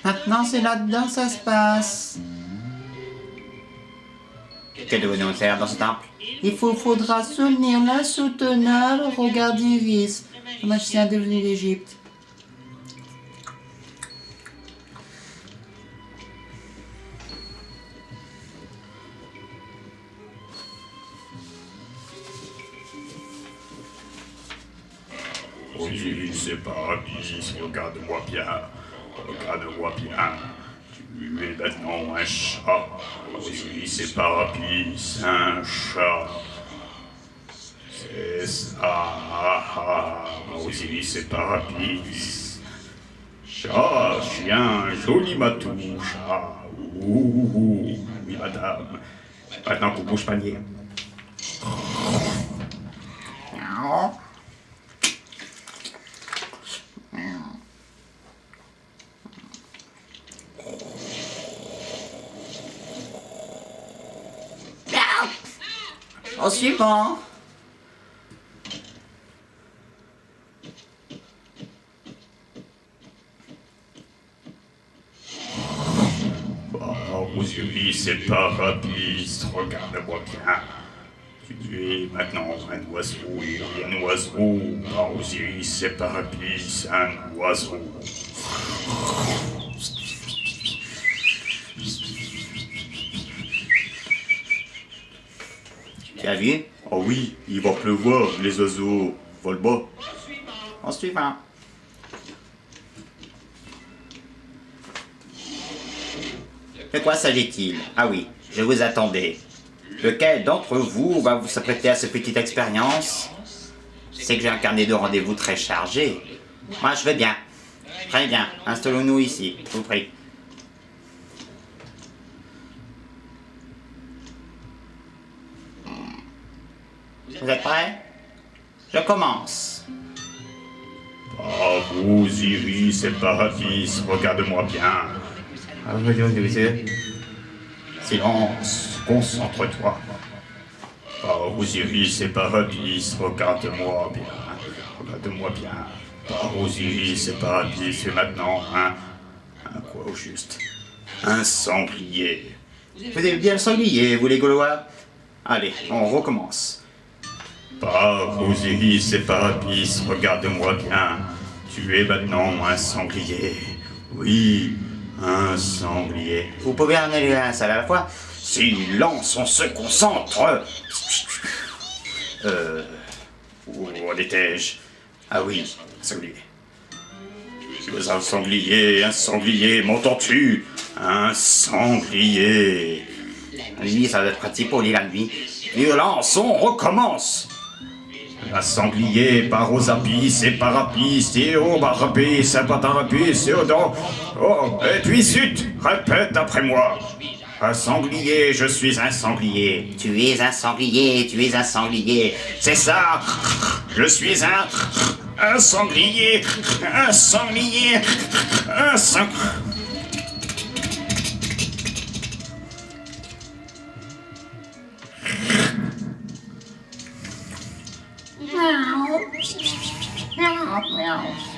Maintenant, c'est là-dedans que ça se passe. Que devons-nous faire dans ce temple? Faudra soutenir l'insoutenable regard d'Iris, le magicien devenu d'Égypte. Osiris et Parapis, regarde-moi bien, regarde-moi bien. Tu es maintenant un chat. Osiris et Parapis, un chat. C'est ça. Osiris et Parapis. Chat, chien, joli matou, chat. Ouh, oui madame. Maintenant pour bouche panier. Au suivant. Osiris et Parapis, regarde-moi bien. Tu es maintenant un oiseau et un oiseau. Osiris et Parapis, un oiseau. Tu as vu? Oh oui, il va pleuvoir, les oiseaux volent bas. Au suivant. De quoi s'agit-il? Ah oui, je vous attendais. Lequel d'entre vous va vous s'apprêter à cette petite expérience? C'est que j'ai un carnet de rendez-vous très chargé. Moi, je vais bien. Très bien, installons-nous ici, je vous prie. Vous êtes prêts? Je commence. Osiris et Parapis, regarde-moi bien. Silence, concentre-toi. Osiris et Parapis, regarde-moi bien. Regarde-moi bien. Osiris et Parapis, et maintenant un quoi au juste? Un sanglier. Vous avez bien le sanglier, vous les Gaulois? Allez, on recommence. Osiris et Parapis, regarde-moi bien. Tu es maintenant un sanglier. Oui, un sanglier. Vous pouvez en aller un seul à la fois? Silence, on se concentre. Où en étais-je? Ah oui, un sanglier. Tu es un sanglier, m'entends-tu? Un sanglier. La nuit, ça doit être pratique pour lire la nuit. Violence, on recommence. Un sanglier, Parosapis et Parapis, et Barapis, et Patarapis, et Odon. Oh, et puis zut, répète après moi. Un sanglier, je suis un sanglier. Tu es un sanglier, tu es un sanglier. C'est ça. Je suis un sanglier, un sanglier, un sanglier. Meow. Meow.